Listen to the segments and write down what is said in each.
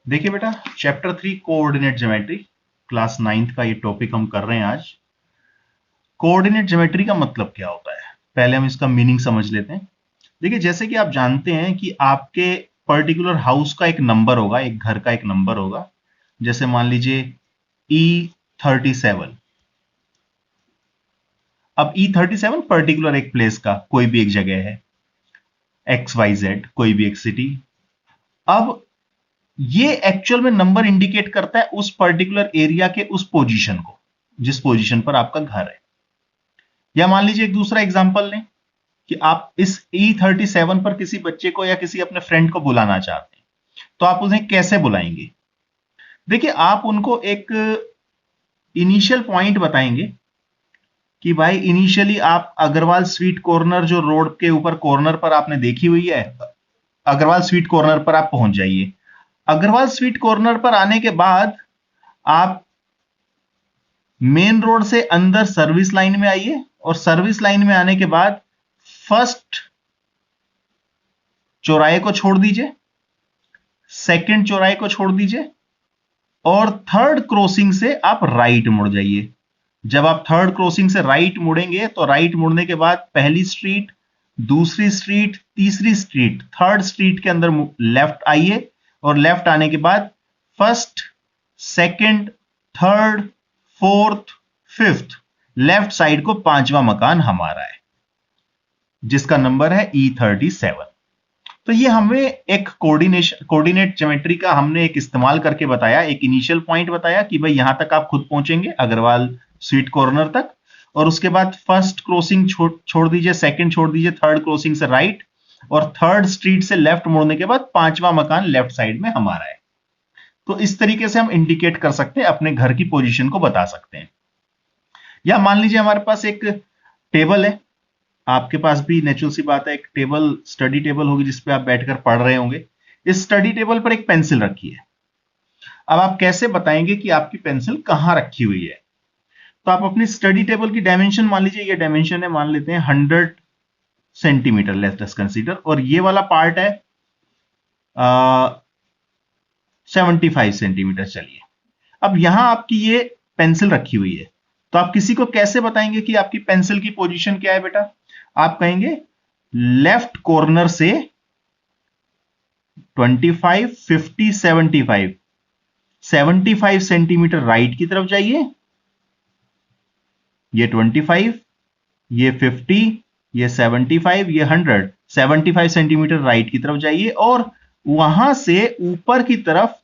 देखिए बेटा, chapter 3 coordinate geometry, class 9th का ये टॉपिक हम कर रहे हैं आज। कोऑर्डिनेट ज्योमेट्री का मतलब क्या होता है, पहले हम इसका मीनिंग समझ लेते हैं। देखिए, जैसे कि आप जानते हैं कि आपके पर्टिकुलर हाउस का एक नंबर होगा, एक घर का एक नंबर होगा। जैसे मान लीजिए E37। अब E37 पर्टिकुलर एक प्लेस का, कोई भी एक जगह है, XYZ, कोई भी एक सिटी। अब ये एक्चुअल में नंबर इंडिकेट करता है उस पर्टिकुलर एरिया के उस पोजीशन को, जिस पोजीशन पर आपका घर है। या मान लीजिए एक दूसरा एग्जांपल लें कि आप इस E37 पर किसी बच्चे को या किसी अपने फ्रेंड को बुलाना चाहते हैं, तो आप उन्हें कैसे बुलाएंगे? देखिए, आप उनको एक इनिशियल पॉइंट बताएंगे कि भाई इनिशियली आप अग्रवाल स्वीट कॉर्नर, जो रोड के ऊपर कॉर्नर पर आपने देखी हुई है, अग्रवाल स्वीट कॉर्नर पर आप पहुंच जाइए। अग्रवाल स्वीट कॉर्नर पर आने के बाद आप मेन रोड से अंदर सर्विस लाइन में आइए, और सर्विस लाइन में आने के बाद फर्स्ट चौराहे को छोड़ दीजिए, सेकंड चौराहे को छोड़ दीजिए, और थर्ड क्रॉसिंग से आप राइट मुड़ जाइए। जब आप थर्ड क्रॉसिंग से राइट मुड़ेंगे तो राइट मुड़ने के बाद पहली स्ट्रीट, दूसरी स्ट्रीट, तीसरी स्ट्रीट, थर्ड स्ट्रीट के अंदर लेफ्ट आइए, और लेफ्ट आने के बाद first, second, third, fourth, fifth, left side को पांचवा मकान हमारा है, जिसका नंबर है E37। तो ये हमें एक कोऑर्डिनेट ज्योमेट्री का हमने एक इस्तेमाल करके बताया, एक इनिशियल पॉइंट बताया कि भाई यहां तक आप खुद पहुंचेंगे अग्रवाल स्वीट कॉर्नर तक, और उसके बाद फर्स्ट क्रॉसिंग छोड़ दीजिए, सेकंड छोड़ दीजिए, थर्ड क्रॉसिंग से राइट, और थर्ड स्ट्रीट से लेफ्ट मुड़ने के बाद पांचवा मकान लेफ्ट साइड में हमारा है। तो इस तरीके से हम इंडिकेट कर सकते हैं, अपने घर की पोजीशन को बता सकते हैं। या मान लीजिए हमारे पास एक टेबल है, आपके पास भी नेचुरल सी बात है, एक टेबल, स्टडी टेबल होगी जिसपे आप बैठकर पढ़ रहे होंगे। इस स्टडी टेबल पर एक पेंसिल रखी है। अब आप कैसे बताएंगे कि आपकी पेंसिल कहां रखी हुई है? तो आप अपनी स्टडी टेबल की डायमेंशन मान लीजिए, ये डायमेंशन है, मान लेते हैं 100 सेंटीमीटर, लेट्स कंसीडर, और ये वाला पार्ट है 75 सेंटीमीटर। चलिए, अब यहां आपकी ये पेंसिल रखी हुई है, तो आप किसी को कैसे बताएंगे कि आपकी पेंसिल की पोजीशन क्या है बेटा? आप कहेंगे लेफ्ट कॉर्नर से 25, 50, 75, 75 सेंटीमीटर राइट की तरफ जाइए, ये 25, ये 50, ये 75, ये 100, 75 सेंटीमीटर राइट की तरफ जाइए, और वहां से ऊपर की तरफ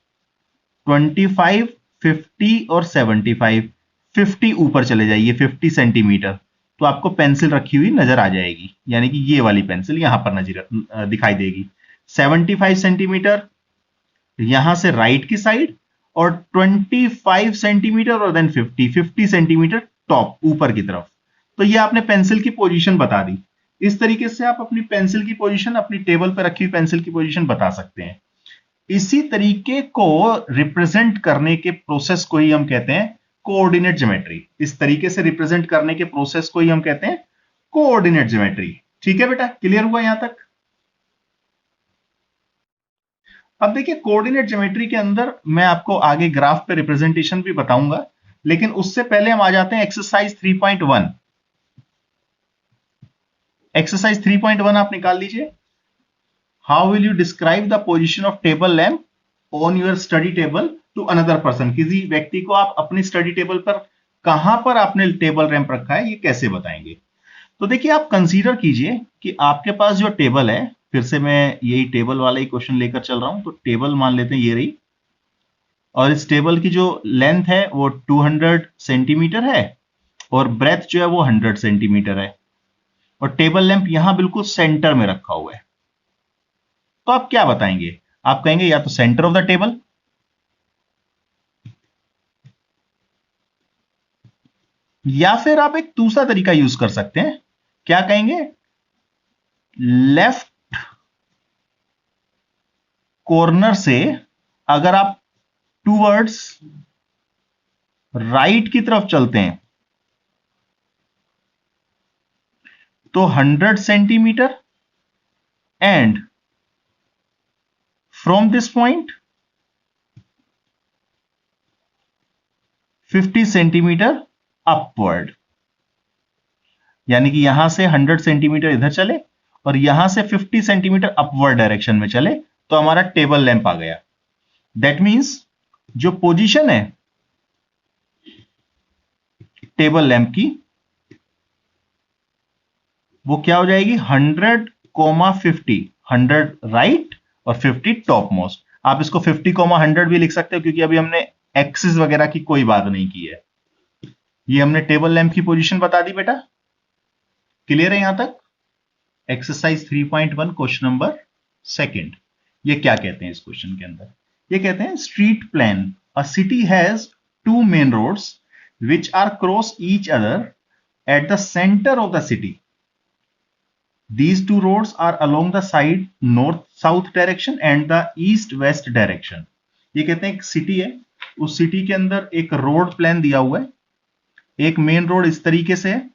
25, 50 और 75, 50 ऊपर चले जाइए, 50 सेंटीमीटर। तो आपको पेंसिल रखी हुई नजर आ जाएगी, यानी कि ये वाली पेंसिल यहां पर नजर दिखाई देगी। 75 सेंटीमीटर यहां से राइट की साइड, और 25 सेंटीमीटर, और देन 50 सेंटीमीटर टॉप ऊपर की तरफ। तो ये आपने पेंसिल की पोजीशन बता दी। इस तरीके से आप अपनी पेंसिल की पोजीशन, अपनी टेबल पर रखी हुई पेंसिल की पोजीशन बता सकते हैं। इसी तरीके को रिप्रेजेंट करने के प्रोसेस को ही हम कहते हैं कोऑर्डिनेट ज्योमेट्री। इस तरीके से रिप्रेजेंट करने के प्रोसेस को ही हम कहते हैं कोऑर्डिनेट ज्योमेट्री। ठीक है बेटा, क्लियर हुआ यहां तक? अब देखिए, कोऑर्डिनेट ज्योमेट्री के अंदर मैं आपको आगे ग्राफ पे रिप्रेजेंटेशन भी बताऊंगा, लेकिन उससे पहले हम आ जाते हैं एक्सरसाइज 3.1। एक्सरसाइज 3.1 आप निकाल लीजिए। How will you describe the position of table lamp on your study table to another person? किसी व्यक्ति को आप अपनी स्टडी टेबल पर कहां पर आपने टेबल लैंप रखा है, ये कैसे बताएंगे? तो देखिए, आप कंसीडर कीजिए कि आपके पास जो टेबल है, फिर से मैं यही टेबल वाला ही क्वेश्चन लेकर चल रहा हूं, तो टेबल मान लेते हैं ये रही, और इस टेबल की जो लेंथ है वो 200 सेंटीमीटर है, और ब्रेथ जो है वो 100 सेंटीमीटर है, और टेबल लैंप यहां बिल्कुल सेंटर में रखा हुआ है। तो आप क्या बताएंगे? आप कहेंगे या तो सेंटर ऑफ द टेबल, या फिर आप एक दूसरा तरीका यूज कर सकते हैं। क्या कहेंगे? लेफ्ट कॉर्नर से अगर आप टूवर्ड्स राइट की तरफ चलते हैं तो 100 centimetre, and from this point 50 centimetre upward, यानी कि यहां से 100 सेंटीमीटर इधर चले और यहां से 50 सेंटीमीटर अपवर्ड डायरेक्शन में चले, तो हमारा टेबल लैंप आ गया। दैट मींस जो पोजीशन है टेबल लैंप की, वो क्या हो जाएगी, 100,50, 100 राइट और 50 टॉप मोस्ट। आप इसको 50,100 भी लिख सकते हो, क्योंकि अभी हमने एक्सिस वगैरह की कोई बात नहीं की है। ये हमने टेबल लैंप की पोजीशन बता दी बेटा। क्लियर है यहां तक? Exercise 3.1 question number second. ये क्या कहते हैं इस क्वेश्चन के अंदर? ये कहते हैं street plan, a city has two main roads which are cross each other at the centre of the city. These two roads are along the side north-south direction and the east-west direction. ये कहते हैं एक city है, उस city के अंदर एक road plan दिया हुआ है, एक मेन रोड इस तरीके से है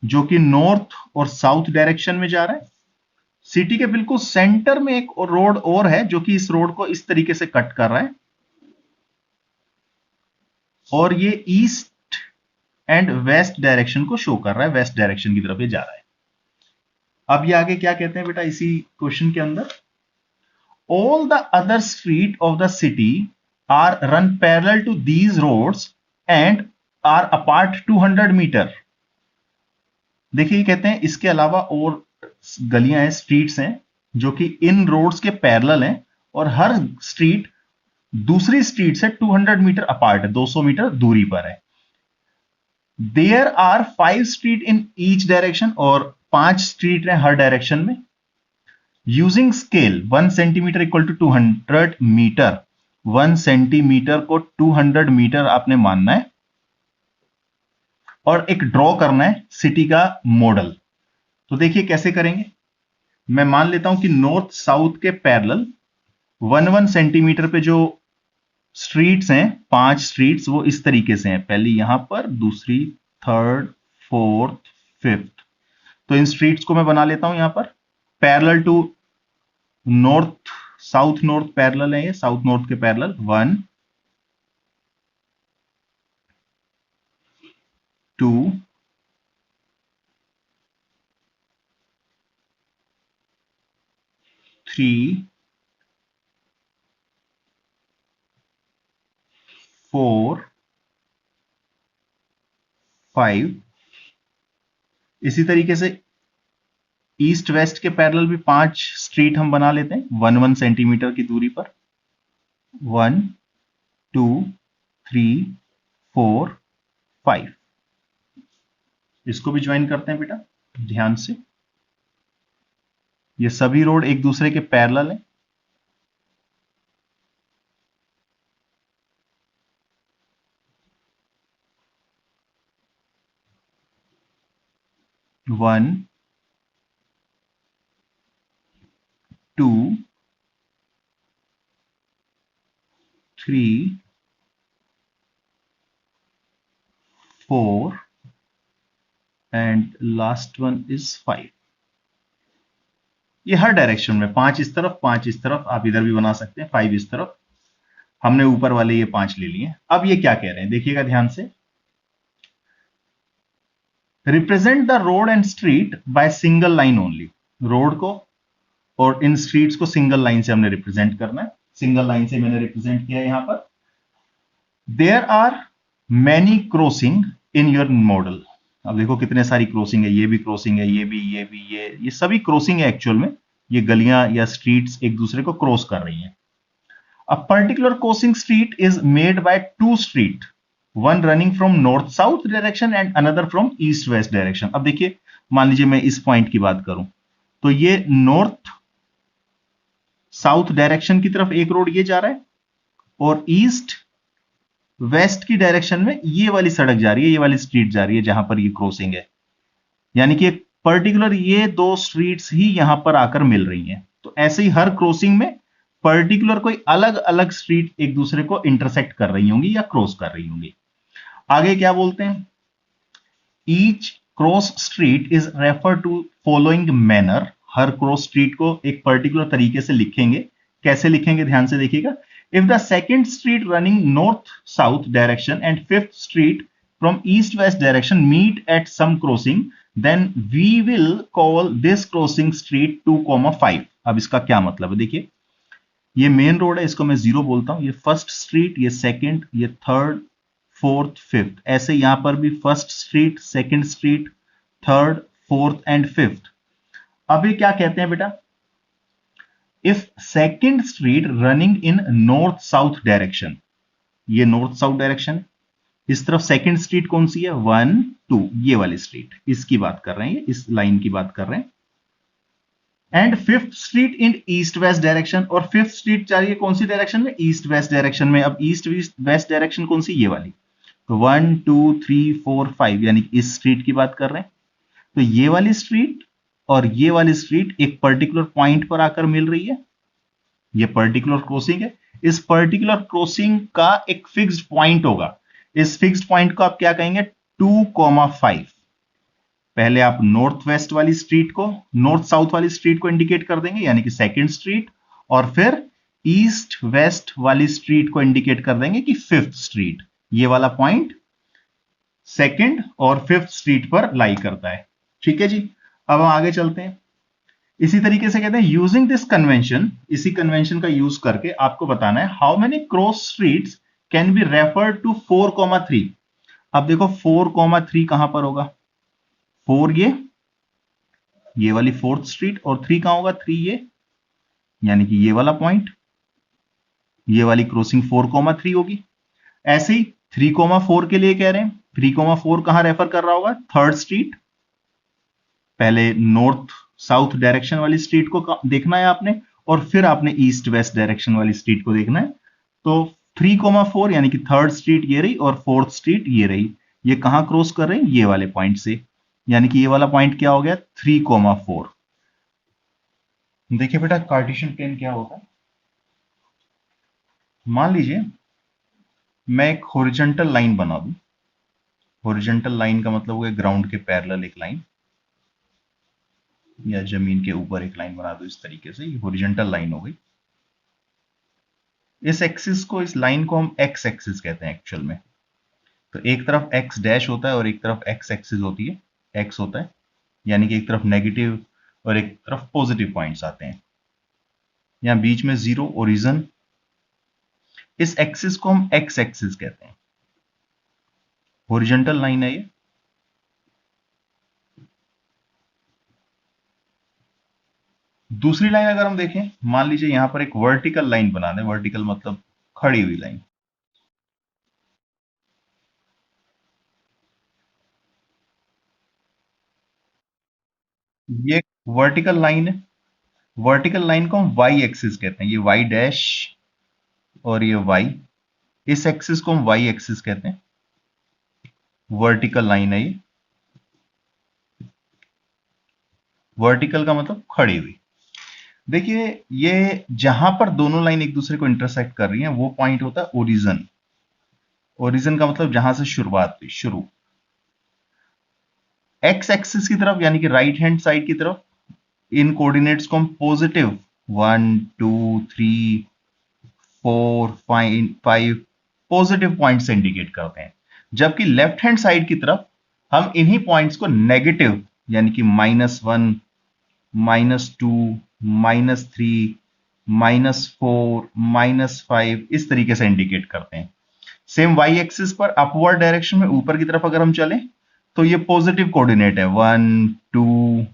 जो कि नॉर्थ और साउथ डायरेक्शन में जा रहा है। सिटी के बिल्कुल सेंटर में एक रोड और है जो कि इस रोड को इस तरीके से कट कर रहा है, और ये ईस्ट एंड वेस्ट डायरेक्शन को शो कर रहा है, वेस्ट डायरेक्शन की तरफ ये जा रहा है। अब ये आगे क्या कहते हैं बेटा इसी क्वेश्चन के अंदर? All the other street of the city are run parallel to these roads and are apart 200 metre. देखिए कहते हैं इसके अलावा और गलियां हैं, स्ट्रीट्स हैं जो कि इन रोड्स के पैरेलल हैं, और हर स्ट्रीट दूसरी स्ट्रीट से 200 मीटर अपार्ट है, 200 मीटर दूरी पर है। There are 5 street in each direction, और 5 स्ट्रीट हैं हर डायरेक्शन में। Using scale 1 centimetre equal to 200 metre, 1 centimetre को 200 मीटर आपने मानना है, और एक ड्रॉ करना है सिटी का मॉडल। तो देखिए कैसे करेंगे। मैं मान लेता हूं कि नॉर्थ साउथ के पैरेलल 1 सेंटीमीटर पे जो स्ट्रीट्स हैं, 5 स्ट्रीट्स, वो इस तरीके से हैं, पहली यहां पर, दूसरी, थर्ड, फोर्थ, फिफ्थ। तो इन स्ट्रीट्स को मैं बना लेता हूं यहां पर parallel to north, south north parallel है, ये साउथ नॉर्थ के पैरेलल 1 2 3 4 5। इसी तरीके से ईस्ट वेस्ट के पैरेलल भी 5 स्ट्रीट हम बना लेते हैं 1 सेंटीमीटर की दूरी पर, 1 2 3 4 5। इसको भी ज्वाइन करते हैं बेटा ध्यान से। ये सभी रोड एक दूसरे के पैरेलल हैं, one 2 3 4 and last one is 5। ये हर डायरेक्शन में 5 इस तरफ, 5 इस तरफ, आप इधर भी बना सकते हैं 5 इस तरफ। हमने ऊपर वाले ये 5 ले लिए। अब ये क्या कह रहे हैं देखिएगा ध्यान से। Represent the road and street by single line only. Road को और इन स्ट्रीट्स को सिंगल लाइन से हमने रिप्रेजेंट करना है। सिंगल लाइन से मैंने रिप्रेजेंट किया यहां पर। There are many crossing in your model. अब देखो कितने सारी क्रॉसिंग है, ये भी क्रॉसिंग है, ये भी, ये भी, ये सभी क्रॉसिंग है एक्चुअल में। ये गलियां या स्ट्रीट्स एक दूसरे को क्रॉस कर रही हैं। A particular crossing street is made by 2 street, one running from north south direction and another from east west direction. अब देखिए मान लीजिए मैं इस पॉइंट की बात करूं तो ये नॉर्थ साउथ डायरेक्शन की तरफ एक रोड ये जा रहा है, और ईस्ट वेस्ट की डायरेक्शन में ये वाली सड़क जा रही है, ये वाली स्ट्रीट जा रही है जहां पर ये क्रॉसिंग है। यानी कि एक पर्टिकुलर ये 2 स्ट्रीट्स ही यहां पर आकर मिल रही हैं। तो ऐसे ही हर क्रॉसिंग में पर्टिकुलर कोई अलग अलग स्ट्रीट एक दूसरे को इंटरसेक्ट कर रही होंगी या क्रॉस कर रही होंगी। आगे क्या बोलते हैं, each cross street is refer to following manner. हर क्रॉस स्ट्रीट को एक पर्टिकुलर तरीके से लिखेंगे। कैसे लिखेंगे ध्यान से देखिएगा। If the second street running north-south direction and fifth street from east-west direction meet at some crossing, then we will call this crossing street 2,5. अब इसका क्या मतलब है? देखिए, ये मेन रोड है, इसको मैं 0 बोलता हूं, ये फर्स्ट स्ट्रीट, ये सेकंड, ये थर्ड, फोर्थ, फिफ्थ, ऐसे यहां पर भी first street, second street, third, fourth and fifth. अब ये क्या कहते हैं बेटा? If second street running in north south direction, ये नॉर्थ साउथ डायरेक्शन है, इस तरफ सेकंड स्ट्रीट कौन सी है? 1 2, ये वाली स्ट्रीट, इसकी बात कर रहे हैं, इस लाइन की बात कर रहे हैं। And fifth street in east west direction, और फिफ्थ स्ट्रीट जा रही है कौन सी डायरेक्शन में? ईस्ट वेस्ट डायरेक्शन में। अब ईस्ट वेस्ट डायरेक्शन कौन सी? ये वाली। तो 1 2 3 4 5, यानी इस स्ट्रीट की बात कर रहे हैं। तो ये वाली स्ट्रीट और ये वाली स्ट्रीट एक पर्टिकुलर पॉइंट पर आकर मिल रही है, ये पर्टिकुलर क्रॉसिंग है। इस पर्टिकुलर क्रॉसिंग का एक फिक्स्ड पॉइंट होगा, इस फिक्स्ड पॉइंट को आप क्या कहेंगे? 2,5। पहले आप नॉर्थ वेस्ट वाली स्ट्रीट को, नॉर्थ साउथ वाली स्ट्रीट को इंडिकेट कर देंगे, यानी कि सेकंड स्ट्रीट, और फिर ईस्ट वेस्ट वाली स्ट्रीट को इंडिकेट कर देंगे कि फिफ्थ स्ट्रीट। ये वाला पॉइंट सेकंड और फिफ्थ स्ट्रीट पर लाई करता है। ठीक है जी, अब हम आगे चलते हैं। इसी तरीके से कहते हैं यूजिंग दिस कन्वेंशन, इसी कन्वेंशन का यूज करके आपको बताना है how many cross streets can be referred to 4,3। अब देखो 4,3 कहां पर होगा? 4 ये वाली फोर्थ स्ट्रीट, और 3 कहां होगा? 3 ये, यानी कि ये वाला पॉइंट, ये वाली क्रॉसिंग 4,3 होगी। ऐसे ही 3,4 के लिए कह रहे हैं, 3,4 कहां रेफर कर रहा होगा? Third street. पहले नॉर्थ साउथ डायरेक्शन वाली स्ट्रीट को देखना है आपने, और फिर आपने ईस्ट वेस्ट डायरेक्शन वाली स्ट्रीट को देखना है। तो 3,4 यानी कि थर्ड स्ट्रीट ये रही और फोर्थ स्ट्रीट ये रही, ये कहां क्रॉस कर रहे हैं? ये वाले पॉइंट से, यानी कि ये वाला पॉइंट क्या हो गया? 3,4। देखिए बेटा, कार्टेशियन प्लेन क्या होता है? मान लीजिए मैं एक हॉरिजॉन्टल लाइन बना दूं। हॉरिजॉन्टल लाइन का मतलब हो गया ग्राउंड के पैरेलल एक लाइन, या जमीन के ऊपर एक लाइन बना दो इस तरीके से, ये हॉरिजॉन्टल लाइन हो गई। इस एक्सिस को, इस लाइन को हम एक्स एक्सिस कहते हैं एक्चुअल में। तो एक तरफ एक्स डैश होता है और एक तरफ एक्स एक्सिस होती है, एक्स होता है, यानी कि एक तरफ नेगेटिव और एक तरफ पॉजिटिव पॉइंट्स आते हैं। यहां बीच में 0 ओरिजिन, इस एक्सिस को हम एक्स एक्सिस कहते हैं। हॉरिजॉन्टल लाइन है ये। दूसरी लाइन अगर हम देखें, मान लीजिए यहां पर एक वर्टिकल लाइन बना दें, वर्टिकल मतलब खड़ी हुई लाइन। ये वर्टिकल लाइन है, वर्टिकल लाइन को हम वाई एक्सिस कहते हैं, ये वाई डैश और ये वाई, इस एक्सिस को हम वाई एक्सिस कहते हैं। वर्टिकल लाइन है ये, वर्टिकल का मतलब खड़ी हुई। देखिए, ये जहां पर दोनों लाइन एक दूसरे को इंटरसेक्ट कर रही हैं वो पॉइंट होता है ओरिजिन। ओरिजिन का मतलब जहां से शुरुआत हुई, शुरू। एक्स एक्सिस की तरफ, यानी कि राइट हैंड साइड की तरफ, इन कोऑर्डिनेट्स को हम पॉजिटिव 1 2 3 4 5 पॉजिटिव पॉइंट से इंडिकेट करते हैं। जबकि लेफ्ट हैंड साइड की तरफ हम इन्हीं पॉइंट्स को नेगेटिव, यानी कि -1 -2 -3 -4 -5 इस तरीके से इंडिकेट करते हैं। सेम वाई एक्सिस पर अपवर्ड डायरेक्शन में ऊपर की तरफ अगर हम चलें तो ये पॉजिटिव कोऑर्डिनेट है, 1 2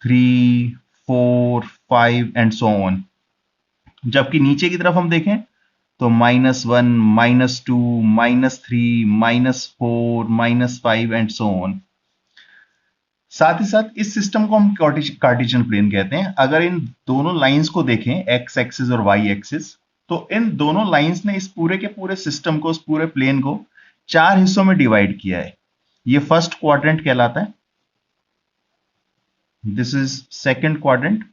3 4 5 एंड सो ऑन। जबकि नीचे की तरफ हम देखें तो -1 -2 -3 -4 -5 एंड सो ऑन। साथ ही साथ इस सिस्टम को हम कार्टेशियन प्लेन कहते हैं। अगर इन दोनों लाइंस को देखें, एक्स एक्सिस और वाई एक्सिस, तो इन दोनों लाइंस ने इस पूरे के पूरे सिस्टम को, इस पूरे प्लेन को 4 हिस्सों में डिवाइड किया है। ये फर्स्ट क्वाड्रेंट कहलाता है, दिस इज सेकंड क्वाड्रेंट,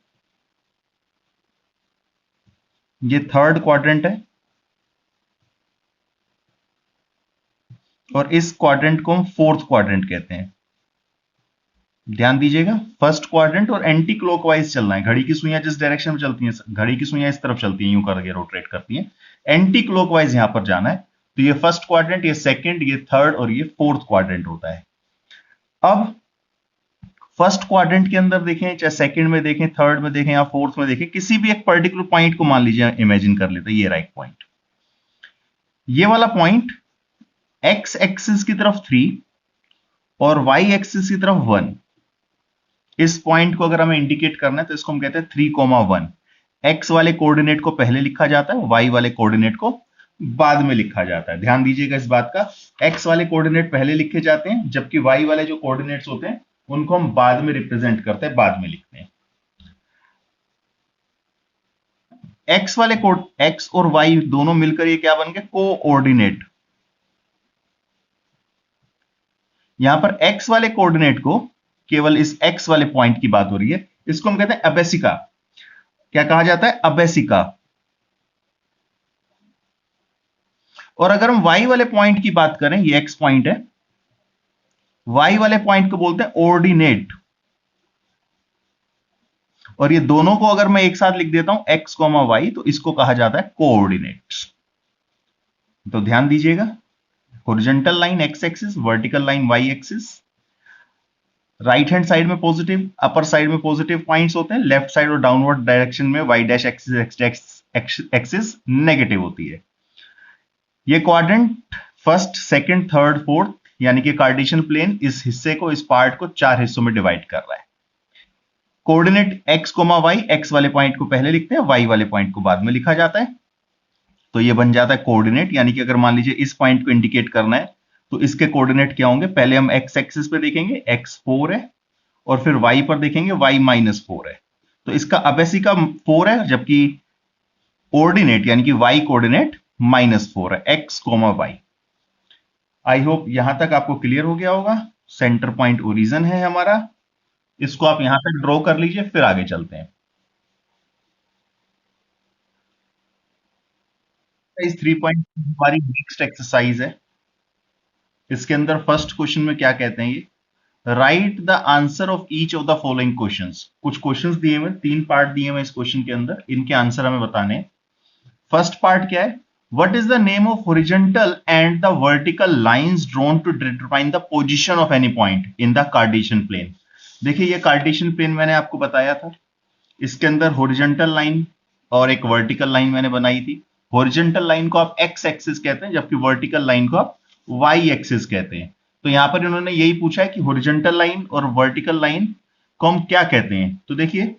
ये थर्ड क्वाड्रेंट है, और इस क्वाड्रेंट को हम फोर्थ क्वाड्रेंट कहते हैं। ध्यान दीजिएगा, फर्स्ट क्वाड्रेंट और एंटी क्लॉकवाइज चलना है। घड़ी की सुइयां जिस डायरेक्शन में चलती हैं, घड़ी की सुइयां इस तरफ चलती हैं, यूं करके रोटेट करती हैं, एंटी क्लॉकवाइज यहां पर जाना है। तो ये फर्स्ट क्वाड्रेंट, ये सेकंड, ये थर्ड और ये फोर्थ क्वाड्रेंट होता है। अब फर्स्ट क्वाड्रेंट के अंदर देखें, चाहे सेकंड में देखें, थर्ड में देखें या फोर्थ में देखें, किसी भी एक पर्टिकुलर पॉइंट को मान लीजिए, इमेजिन कर लेते हैं ये राइट पॉइंट, ये वाला पॉइंट एक्स एक्सिस की तरफ 3 और वाई एक्सिस की तरफ 1, इस पॉइंट को अगर हमें इंडिकेट करना है तो इसको हम कहते हैं 3,1। एक्स वाले कोऑर्डिनेट को पहले लिखा जाता है, वाई वाले कोऑर्डिनेट को बाद में लिखा जाता है। ध्यान दीजिएगा इस बात का, एक्स वाले कोऑर्डिनेट पहले लिखे जाते हैं, जबकि वाई वाले जो कोऑर्डिनेट्स होते हैं उनको हम बाद में रिप्रेजेंट करते हैं, बाद में लिखते हैं। एक्स वाले कोड, एक्स और वाई दोनों मिलकर ये क्या बन गए, कोऑर्डिनेट। यहां पर एक्स वाले कोऑर्डिनेट को, केवल इस एक्स वाले पॉइंट की बात हो रही है, इसको हम कहते हैं अबेसिका। क्या कहा जाता है, अबेसिका। और अगर हम वाई वाले पॉइंट की बात करें, ये एक्स पॉइंट है, वाई वाले पॉइंट को बोलते हैं ऑर्डिनेट। और ये दोनों को अगर मैं एक साथ लिख देता हूं, एक्स कॉमा वाई, तो इसको कहा जाता है कोऑर्डिनेट्स। तो ध्यान दीजिएगा, horizontal line X axis, vertical line Y axis, right hand side में पॉजिटिव, अपर साइड में पॉजिटिव पॉइंट्स होते हैं, लेफ्ट साइड और डाउनवर्ड डायरेक्शन में वाई डैश एक्सिस नेगेटिव होती है। ये quadrant first, second, third, fourth, यानी कि कार्टेशियन प्लेन इस हिस्से को, इस पार्ट को 4 हिस्सों में डिवाइड कर रहा है। Coordinate X comma Y, X वाले पॉइंट को पहले लिखते हैं, वाई वाले पॉइंट को बाद में लिखा जाता है। तो ये बन जाता है कोऑर्डिनेट, यानी कि अगर मान लीजिए इस पॉइंट को इंडिकेट करना है तो इसके कोऑर्डिनेट क्या होंगे, पहले हम एक्स एक्सिस पे देखेंगे, एक्स 4 है, और फिर वाई पर देखेंगे, वाई -4 है। तो इसका अबेसिका 4 है, जबकि ऑर्डिनेट यानी कि वाई कोऑर्डिनेट -4 है, X comma Y. I hope यहां तक आपको क्लियर हो गया होगा। सेंटर पॉइंट ओरिजिन है हमारा, इसको आप यहां तक ड्रॉ कर लीजिए, फिर आगे चलते हैं। एक्सरसाइज 3 हमारी नेक्स्ट एक्सरसाइज है। इसके अंदर फर्स्ट क्वेश्चन में क्या कहते हैं, ये right the answer of each of the following questions. कुछ क्वेश्चंस दिए हुए, 3 पार्ट दिए हुए इस क्वेश्चन के अंदर, इनके आंसर हमें बताने हैं। फर्स्ट पार्ट क्या है, what is the name of horizontal and the vertical lines drawn to determine the position of any point in the Cartesian plane. देखिए ये कार्टेशियन प्लेन मैंने आपको बताया था, इसके अंदर हॉरिजॉन्टल लाइन और एक वर्टिकल लाइन मैंने बनाई थी। हॉरिजॉन्टल लाइन को आप एक्स एक्सिस कहते हैं, जबकि वर्टिकल लाइन को आप वाई एक्सिस कहते हैं। तो यहां पर इन्होंने यही पूछा है कि हॉरिजॉन्टल लाइन और वर्टिकल लाइन को हम क्या कहते हैं। तो देखिए,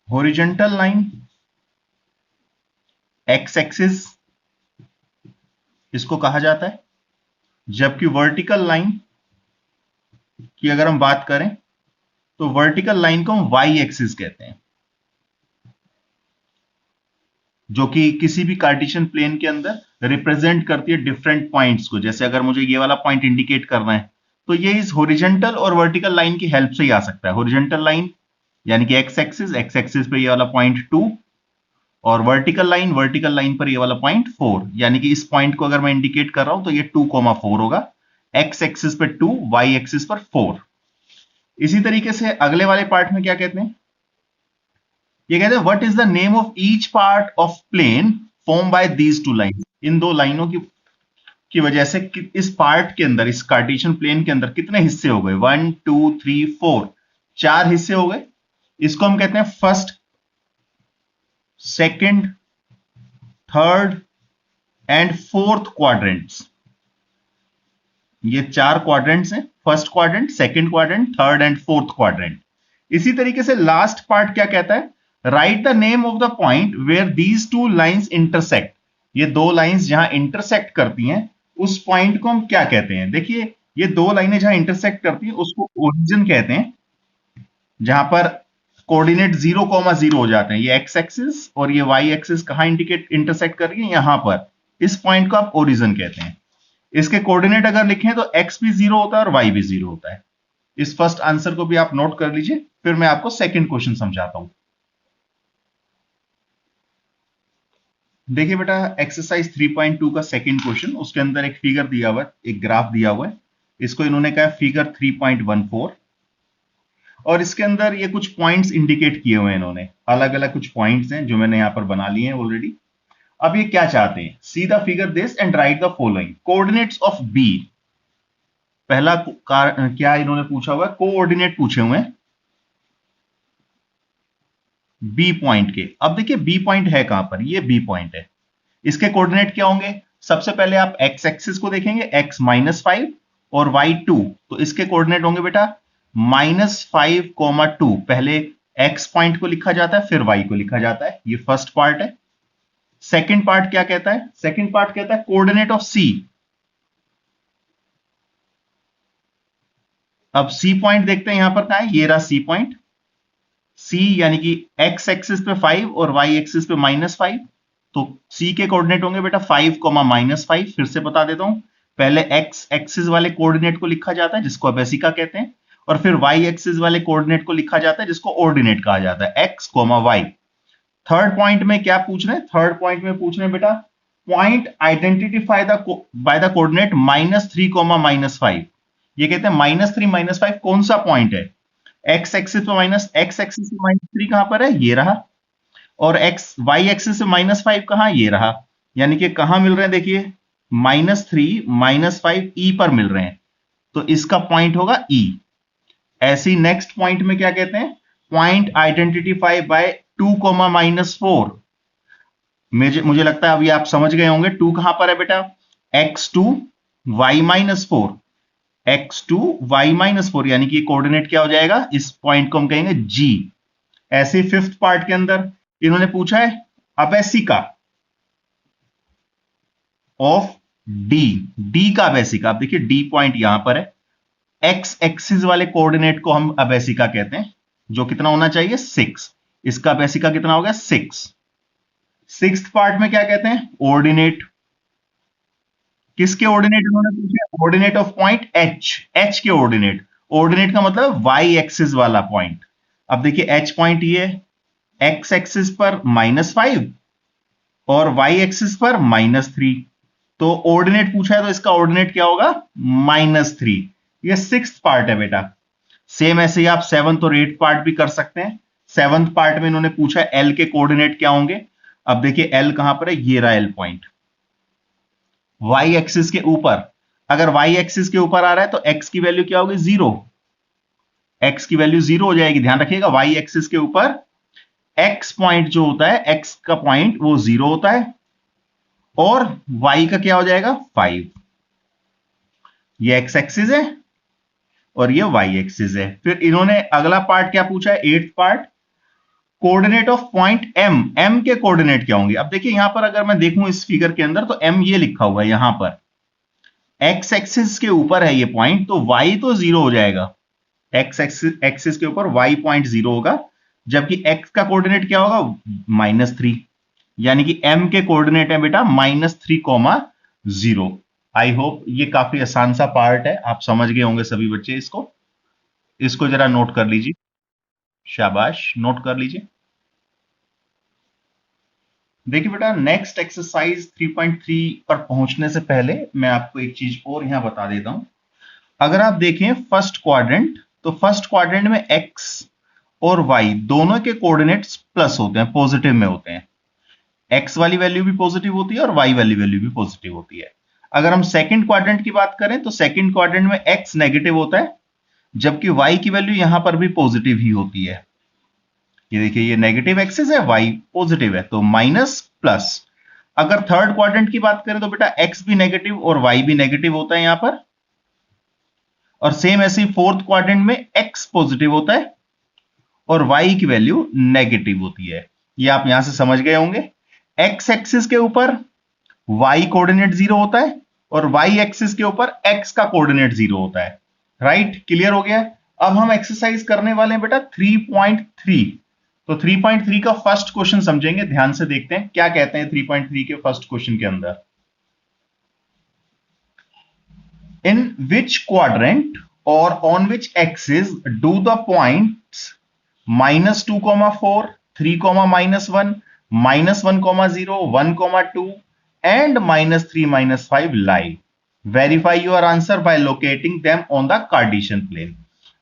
हॉरिजॉन्टल लाइन एक्स एक्सिस इसको कहा जाता है, जबकि वर्टिकल लाइन की अगर हम बात करें तो वर्टिकल लाइन को हम वाई एक्सिस कहते हैं, जो कि किसी भी कार्टेशियन प्लेन के अंदर रिप्रेजेंट करती है डिफरेंट पॉइंट्स को। जैसे अगर मुझे ये वाला पॉइंट इंडिकेट करना है तो ये इस हॉरिजॉन्टल और वर्टिकल लाइन की हेल्प से ही आ सकता है। हॉरिजॉन्टल लाइन यानी कि एक्स एक्सिस पे ये वाला पॉइंट 2, और वर्टिकल लाइन पर ये वाला पॉइंट 4, यानी कि इस पॉइंट को अगर मैं इंडिकेट कर रहा हूं तो ये 2,4 होगा, एक्स एक्सिस पर 2, वाई एक्सिस पर 4। इसी तरीके से अगले वाले पार्ट में क्या कहते हैं, ये कहते हैं what is the name of each part of plane form by these two line. इन दो लाइनों की वजह से इस पार्ट के अंदर, इस कार्टेशियन प्लेन के अंदर कितने हिस्से हो गए, 1 2 3 4, 4 हिस्से हो गए। इसको हम कहते हैं first, second, third and fourth quadrants. ये 4 क्वाड्रेंट्स हैं, first quadrant, second quadrant, third and fourth quadrant. इसी तरीके से लास्ट पार्ट क्या कहता है, write the name of the point where these two lines intersect. ये दो लाइंस जहां इंटरसेक्ट करती हैं उस पॉइंट को हम क्या कहते हैं। देखिए ये दो लाइनें जहां इंटरसेक्ट करती हैं उसको ओरिजिन कहते हैं, जहां पर कोऑर्डिनेट 0,0 हो जाते हैं। ये एक्स एक्सिस और ये वाई एक्सिस कहां इंटरसेक्ट कर रही है, यहां पर, इस पॉइंट को आप ओरिजिन कहते हैं। इसके कोऑर्डिनेट अगर लिखें तो एक्स भी 0 होता है और वाई भी 0 होता है। इस फर्स्ट आंसर को भी आप नोट कर लीजिए, फिर मैं आपको सेकंड क्वेश्चन समझाता हूं। देखिए बेटा, एक्सरसाइज 3.2 का सेकंड क्वेश्चन, उसके अंदर एक फिगर दिया हुआ है, एक ग्राफ दिया हुआ है। इसको इन्होंने कहा फिगर 3.14, और इसके अंदर ये कुछ पॉइंट्स इंडिकेट किए हुए हैं इन्होंने, अलग अलग कुछ पॉइंट्स हैं जो मैंने यहां पर बना लिए हैं ऑलरेडी। अब ये क्या चाहते हैं, see the figure this and write the following coordinates of B. पहला क्या इन्होंने पूछा हुआ है, कोऑर्डिनेट पूछे हुए हैं बी पॉइंट के। अब देखिए बी पॉइंट है कहां पर, ये बी पॉइंट है, इसके कोऑर्डिनेट क्या होंगे, सबसे पहले आप एक्स एक्सिस को देखेंगे, एक्स -5 और वाई 2, तो इसके कोऑर्डिनेट होंगे बेटा -5, 2। पहले एक्स पॉइंट को लिखा जाता है फिर वाई को लिखा जाता है, ये फर्स्ट पार्ट है। सेकंड पार्ट क्या कहता है, सेकंड पार्ट कहता है कोऑर्डिनेट ऑफ सी। अब सी पॉइंट देखते हैं यहां पर कहां है, ये रहा सी पॉइंट, सी यानी कि एक्स एक्सिस पे 5 और वाई एक्सिस पे -5, तो सी के कोऑर्डिनेट होंगे बेटा 5, -5। फिर से बता देता हूं, पहले एक्स एक्सिस वाले कोऑर्डिनेट को लिखा जाता है जिसको अबेसिका कहते हैं, और फिर वाई एक्सिस वाले कोऑर्डिनेट को लिखा जाता है जिसको ऑर्डिनेट कहा जाता है, एक्स, वाई। थर्ड पॉइंट में क्या पूछ रहे हैं, थर्ड पॉइंट में पूछ रहे हैं बेटा point identify by the coordinate -3, -5। ये कहते हैं -3, -5 कौन सा पॉइंट है, एक्स एक्सिस पे एक्स एक्सिस पे -3 कहां पर है, ये रहा, और एक्स वाई एक्सिस से -5 कहां, ये रहा, यानी कि कहां मिल रहे हैं देखिए -3, -5 ई पर मिल रहे हैं, तो इसका पॉइंट होगा ई। ऐसे ही नेक्स्ट पॉइंट में क्या कहते हैं, पॉइंट आइडेंटिफाई बाय 2, -4। मुझे लगता है अभी आप समझ गए होंगे 2 कहां पर है बेटा, x2 y -4, x2 y -4, यानी कि कोऑर्डिनेट क्या हो जाएगा, इस पॉइंट को हम कहेंगे g। ऐसे फिफ्थ पार्ट के अंदर इन्होंने पूछा है अबेसिका ऑफ डी, डी का अबेसिका। अब देखिए डी पॉइंट यहां पर है, एक्स एक्सिस वाले कोऑर्डिनेट को हम अबेसिका कहते हैं, जो कितना होना चाहिए 6, इसका अबेसिका कितना हो गया 6। सिक्स्थ पार्ट में क्या कहते हैं, ऑर्डिनेट, किसके ऑर्डिनेट उन्होंने पूछा, ordinate of point H, H के ऑर्डिनेट, ऑर्डिनेट का मतलब वाई एक्सिस वाला पॉइंट। अब देखिए एच पॉइंट ये एक्स एक्सिस पर -5 और वाई एक्सिस पर -3, तो ऑर्डिनेट पूछा है तो इसका ऑर्डिनेट क्या होगा -3। ये सिक्स्थ पार्ट है बेटा। सेम ऐसे ही आप सेवंथ और एट्थ पार्ट भी कर सकते हैं। सेवंथ पार्ट में इन्होंने पूछा है एल के कोऑर्डिनेट क्या होंगे। अब देखिए एल कहां पर है, ये रहा एल पॉइंट, वाई एक्सिस के ऊपर। अगर वाई एक्सिस के ऊपर आ रहा है तो एक्स की वैल्यू क्या होगी 0, एक्स की वैल्यू 0 हो जाएगी। ध्यान रखिएगा वाई एक्सिस के ऊपर एक्स पॉइंट जो होता है, एक्स का पॉइंट वो 0 होता है, और वाई का क्या हो जाएगा 5। ये एक्स एक्सिस है और ये वाई एक्सिस है। फिर इन्होंने अगला पार्ट क्या पूछा है, eighth part, coordinate of point M, M के कोऑर्डिनेट क्या होंगे। अब देखिए यहां पर अगर मैं देखूं इस फिगर के अंदर तो एम ये लिखा हुआ है, यहां पर एक्स एक्सिस के ऊपर है ये पॉइंट, तो वाई तो 0 हो जाएगा, एक्स एक्सिस के ऊपर वाई पॉइंट 0 होगा, जबकि एक्स का कोऑर्डिनेट क्या होगा -3, यानी कि एम के कोऑर्डिनेट है बेटा -3, 0। आई होप ये काफी आसान सा पार्ट है, आप समझ गए होंगे सभी बच्चे। इसको जरा नोट कर लीजिए, शाबाश, नोट कर लीजिए। देखिए बेटा नेक्स्ट एक्सरसाइज 3.3 पर पहुंचने से पहले मैं आपको एक चीज और यहां बता देता हूं। अगर आप देखें फर्स्ट क्वाड्रेंट, तो फर्स्ट क्वाड्रेंट में एक्स और वाई दोनों के कोऑर्डिनेट्स प्लस होते हैं, पॉजिटिव में होते हैं। एक्स वाली वैल्यू भी पॉजिटिव होती है और वाई वाली वैल्यू भी पॉजिटिव होती है। अगर हम सेकंड क्वाड्रेंट की बात करें तो सेकंड क्वाड्रेंट में एक्स नेगेटिव होता है, जबकि वाई की वैल्यू यहां पर भी पॉजिटिव ही होती है। ये देखिए ये नेगेटिव एक्सिस है, वाई पॉजिटिव है, तो माइनस प्लस। अगर थर्ड क्वाड्रेंट की बात करें तो बेटा एक्स भी नेगेटिव और वाई भी नेगेटिव होता है यहां पर, और सेम ऐसे ही फोर्थ क्वाड्रेंट में एक्स पॉजिटिव होता है और वाई की वैल्यू नेगेटिव होती है। ये आप यहां से समझ गए होंगे। एक्स एक्सिस के ऊपर वाई कोऑर्डिनेट 0 होता है और वाई एक्सिस के ऊपर एक्स का कोऑर्डिनेट 0 होता है। राइट, क्लियर हो गया। अब हम एक्सरसाइज करने वाले हैं बेटा 3.3। तो 3.3 का फर्स्ट क्वेश्चन समझेंगे, ध्यान से देखते हैं क्या कहते हैं 3.3 के फर्स्ट क्वेश्चन के अंदर। इन विच क्वाड्रेंट और on which axis do the points -2, 3, -1, -1, 0, 1, 2 and -3, -5 lie. Verify your answer by locating them on the Cartesian plane.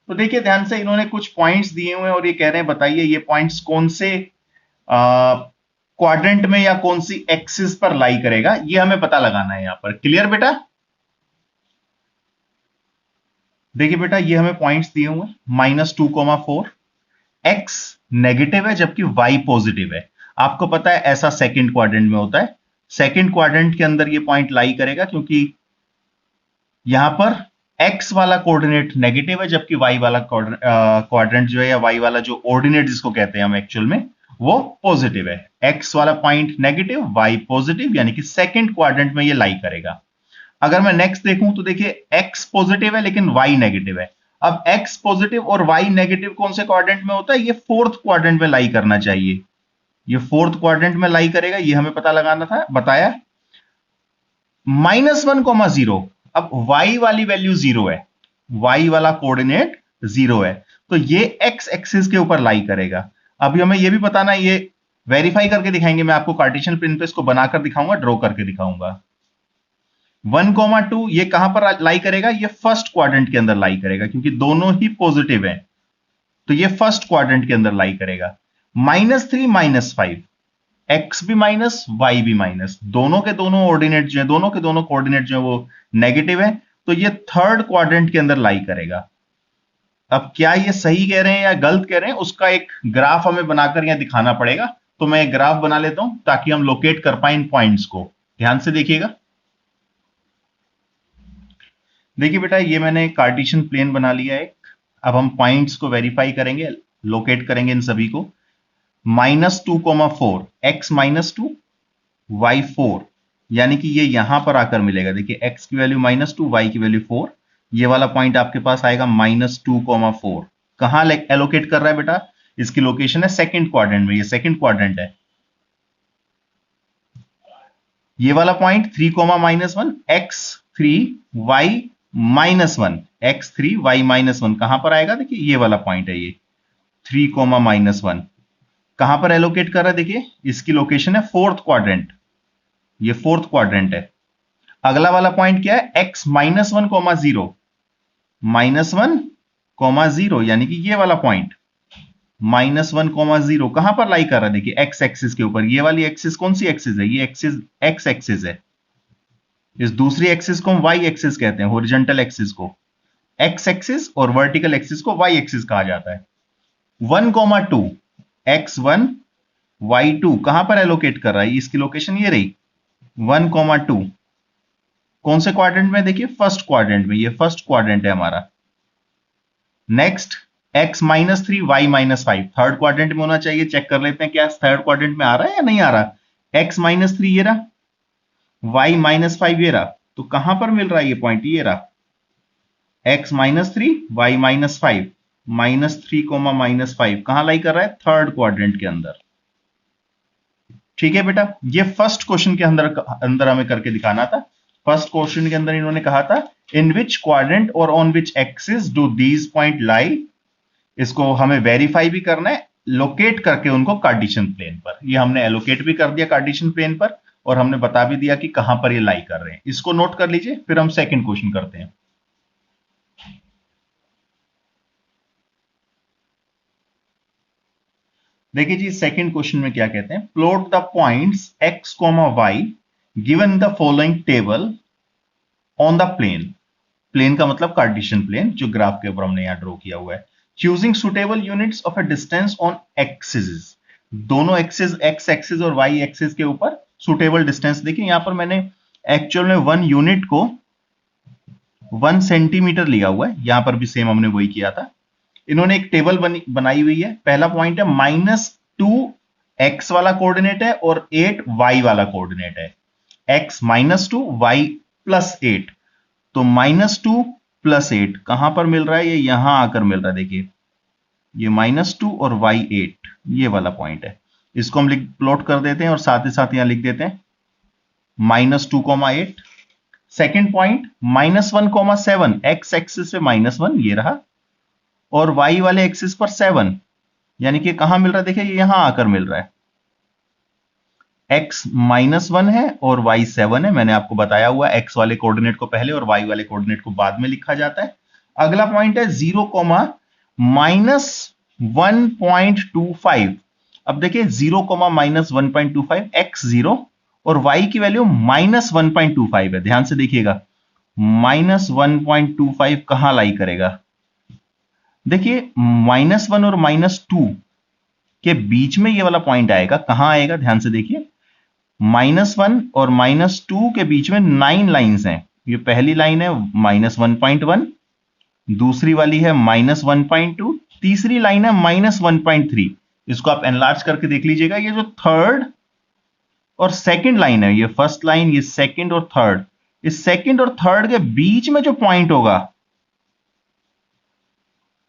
तो देखिए ध्यान से, इन्होंने कुछ पॉइंट्स दिए हुए हैं और ये कह रहे हैं बताइए ये पॉइंट्स कौन से क्वाड्रेंट में या कौन सी एक्सिस पर लाई करेगा, ये हमें पता लगाना है यहां पर। क्लियर बेटा? देखिए बेटा, ये हमें पॉइंट्स दिए हुए -2,4। एक्स नेगेटिव है जबकि वाई पॉजिटिव है। आपको पता है ऐसा सेकंड क्वाड्रेंट में होता है। सेकंड क्वाड्रेंट के अंदर ये पॉइंट लाई करेगा क्योंकि यहां पर एक्स वाला कोऑर्डिनेट नेगेटिव है जबकि वाई वाला क्वाड्रेंट जो है, या वाई वाला जो ऑर्डिनेट जिसको कहते हैं हम एक्चुअल में, वो पॉजिटिव है। एक्स वाला पॉइंट नेगेटिव, वाई पॉजिटिव, यानी कि सेकंड क्वाड्रेंट में ये लाई करेगा। अगर मैं नेक्स्ट देखूं तो देखिए एक्स पॉजिटिव है लेकिन वाई नेगेटिव है। अब एक्स पॉजिटिव और वाई नेगेटिव कौन से क्वाड्रेंट में होता है? ये फोर्थ क्वाड्रेंट में लाई करना चाहिए। ये फोर्थ क्वाड्रेंट में लाई करेगा, ये हमें पता लगाना था, बताया। -1,0। अब y वाली वैल्यू 0 है, y वाला कोऑर्डिनेट 0 है, तो ये x एक्सिस के ऊपर लाई करेगा। अभी हमें ये भी बताना, ये वेरीफाई करके दिखाएंगे। मैं आपको कार्टेशियन प्लेन पे इसको बनाकर दिखाऊंगा, ड्रॉ करके दिखाऊंगा। 1,2 ये कहां पर लाई करेगा? ये फर्स्ट क्वाड्रेंट के अंदर लाई करेगा क्योंकि दोनों ही पॉजिटिव हैं, तो ये फर्स्ट क्वाड्रेंट के अंदर लाई करेगा। -3 -5, एक्स भी माइनस वाई भी माइनस, दोनों के दोनों ऑर्डिनेट जो है, दोनों के दोनों कोऑर्डिनेट जो है वो नेगेटिव है, तो ये थर्ड क्वाड्रेंट के अंदर लाई करेगा। अब क्या ये सही कह रहे हैं या गलत कह रहे हैं, उसका एक ग्राफ हमें बनाकर यहां दिखाना पड़ेगा। तो मैं एक ग्राफ बना लेता हूं ताकि हम लोकेट कर पाए इन पॉइंट्स को। ध्यान से देखिएगा। देखिए बेटा, ये मैंने कार्टेशियन प्लेन बना लिया है। अब हम पॉइंट्स को वेरीफाई करेंगे, लोकेट करेंगे इन सभी को। -2,4, x -2 y 4, यानी कि ये यहां पर आकर मिलेगा। देखिए x की वैल्यू -2, y की वैल्यू 4, ये वाला पॉइंट आपके पास आएगा -2,4। कहां एलोकेट कर रहा है बेटा? इसकी लोकेशन है सेकंड क्वाड्रेंट में, ये सेकंड क्वाड्रेंट है। ये वाला point 3,-1, x3 y -1, x3 y -1 कहां पर आएगा? देखिए ये वाला पॉइंट है, ये 3,-1 कहां पर एलोकेट कर रहा है? देखिए इसकी लोकेशन है फोर्थ क्वाड्रेंट, ये फोर्थ क्वाड्रेंट है। अगला वाला पॉइंट क्या है? x -1, -1, यानी कि ये वाला पॉइंट -1, कहां पर लाई कर रहा है? देखिए x एक्सिस के ऊपर। ये वाली एक्सिस कौन सी एक्सिस है? ये एक्सिस x एक्सिस है। इस दूसरी एक्सिस को हम y एक्सिस कहते हैं, हॉरिजॉन्टल एक्सिस को x एक्सिस और वर्टिकल एक्सिस को y एक्सिस कहा जाता है। 1,2, x1 y2 कहां पर एलोकेट कर रहा है? इसकी लोकेशन ये रही 1,2। कौन से क्वाड्रेंट में? देखिए फर्स्ट क्वाड्रेंट में, ये फर्स्ट क्वाड्रेंट है हमारा। Next x -3 y -5 third quadrant में होना चाहिए। चेक कर लेते हैं क्या थर्ड क्वाड्रेंट में आ रहा है या नहीं आ रहा। x -3 ये रहा, y -5 ये रहा, तो कहां पर मिल रहा है ये पॉइंट? ये रहा x -3 y -5, -3, -5 कहां लाई कर रहा है? थर्ड क्वाड्रेंट के अंदर। ठीक है बेटा, ये फर्स्ट क्वेश्चन के अंदर हमें करके दिखाना था। फर्स्ट क्वेश्चन के अंदर इन्होंने कहा था इन विच क्वाड्रेंट और on which axis do these point लाई। इसको हमें वेरीफाई भी करना है, लोकेट करके उनको कार्टेशियन प्लेन पर। ये हमने एलोकेट भी कर दिया कार्टेशियन प्लेन पर, और हमने बता भी दिया कि कहां पर ये लाई कर रहे हैं। इसको नोट कर लीजिए, फिर हम सेकंड क्वेश्चन करते हैं। देखिए जी, सेकंड क्वेश्चन में क्या कहते हैं? Plot the points x, y given the following table on the plane. Plane का मतलब कार्टेशियन प्लेन, जो ग्राफ के ऊपर हमने यहां ड्रॉ किया हुआ है। Choosing suitable units of a distance on axis, दोनों एक्सिस x एक्सिस और y एक्सिस के ऊपर सुटेबल डिस्टेंस। देखिए यहां पर मैंने एक्चुअल में 1 यूनिट को 1 सेंटीमीटर लिया हुआ है, यहां पर भी सेम हमने वही किया था। इन्होंने एक टेबल बनाई हुई है। पहला पॉइंट है -2 x वाला कोऑर्डिनेट है और 8 y वाला कोऑर्डिनेट है। x -2 y +8, तो -2 +8 कहां पर मिल रहा है? ये यहां आकर मिल रहा है। देखिए ये -2 और y 8, ये वाला पॉइंट है। इसको हम प्लॉट कर देते हैं और साथ ही साथ यहां लिख देते हैं -2,8। सेकेंड पॉइंट -1,7, x एक्सिस पे -1 ये रहा, और y वाले एक्सिस पर 7, यानी कि कहां मिल रहा है? देखिए ये यहां आकर मिल रहा है। x -1 है और y 7 है। मैंने आपको बताया हुआ x वाले कोऑर्डिनेट को पहले और y वाले कोऑर्डिनेट को बाद में लिखा जाता है। अगला पॉइंट है 0, -1.25। अब देखिए 0, -1.25 x0 और y की वैल्यू -1.25 है। ध्यान से देखिएगा, -1.25 कहां लाई करेगा? देखिए -1 और -2 के बीच में ये वाला पॉइंट आएगा। कहां आएगा? ध्यान से देखिए, -1 और -2 के बीच में 9 लाइंस हैं। ये पहली लाइन है -1.1, दूसरी वाली है -1.2, तीसरी लाइन है -1.3। इसको आप एनलार्ज करके देख लीजिएगा। ये जो थर्ड और सेकंड लाइन है, ये फर्स्ट लाइन, ये सेकंड और थर्ड, इस सेकंड और थर्ड के बीच में जो पॉइंट होगा,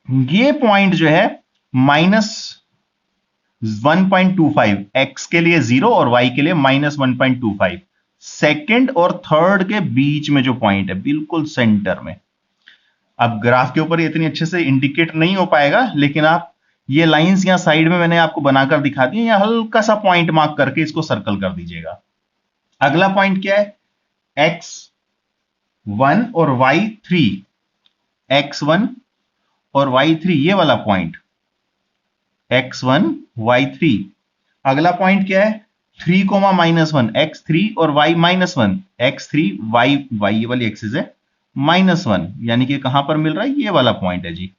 ये पॉइंट जो है -1.25, x के लिए 0 और y के लिए -1.25, सेकंड और थर्ड के बीच में जो पॉइंट है, बिल्कुल सेंटर में। अब ग्राफ के ऊपर ये इतनी अच्छे से इंडिकेट नहीं हो पाएगा, लेकिन आप ये लाइंस यहां साइड में मैंने आपको बनाकर दिखा दी, या हल्का सा पॉइंट मार्क करके इसको सर्कल कर दीजिएगा। अगला पॉइंट क्या है? x1 और y3, x1 और y3, ये वाला पॉइंट x1 y3। अगला पॉइंट क्या है? 3, -1, x3 और y -1, x3 y ये वाली एक्सिस है, -1, यानी कि कहां पर मिल रहा है? ये वाला पॉइंट है जी,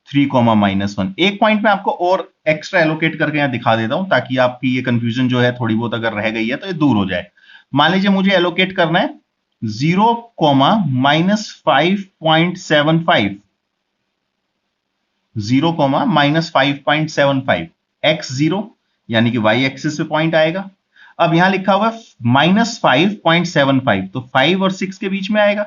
3, -1। एक पॉइंट में आपको और एक्स्ट्रा एलोकेट करके यहां दिखा देता हूं, ताकि आपकी ये कंफ्यूजन जो है थोड़ी बहुत अगर रह गई है तो ये दूर हो जाए। मान लीजिए मुझे एलोकेट करना है 0, -5.75, 0, -5.75, x0 यानी कि y एक्सिस पे पॉइंट आएगा। अब यहां लिखा हुआ है -5.75, तो 5 और 6 के बीच में आएगा।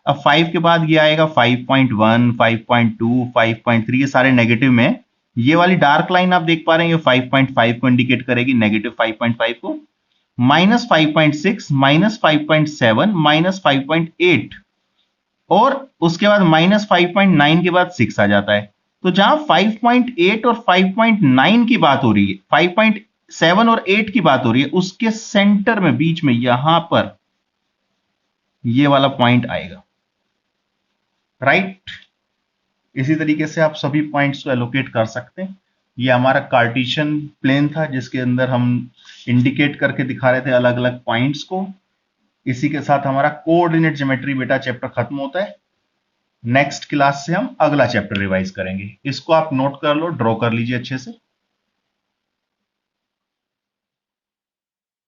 अब 5 के बाद ये आएगा 5.1, 5.2, 5.3, ये सारे नेगेटिव में। ये वाली डार्क लाइन आप देख पा रहे हैं, ये 5.5 को इंडिकेट करेगी, -5.5 को, -5.6, -5.7, -5.8, और उसके बाद -5.9 के बाद 6 आ जाता है। तो जहां 5.8 और 5.9 की बात हो रही है, 5.7 और 8 की बात हो रही है, उसके सेंटर में, बीच में, यहां पर ये वाला पॉइंट आएगा, राइट। इसी तरीके से आप सभी पॉइंट्स को एलोकेट कर सकते हैं। ये हमारा कार्टेशियन प्लेन था, जिसके अंदर हम इंडिकेट करके दिखा रहे थे अलग अलग पॉइंट्स को। इसी के साथ हमारा कोऑर्डिनेट ज्योमेट्री बेटा चैप्टर खत्म होता है। नेक्स्ट क्लास से हम अगला चैप्टर रिवाइज करेंगे। इसको आप नोट कर लो, ड्रॉ कर लीजिए अच्छे से।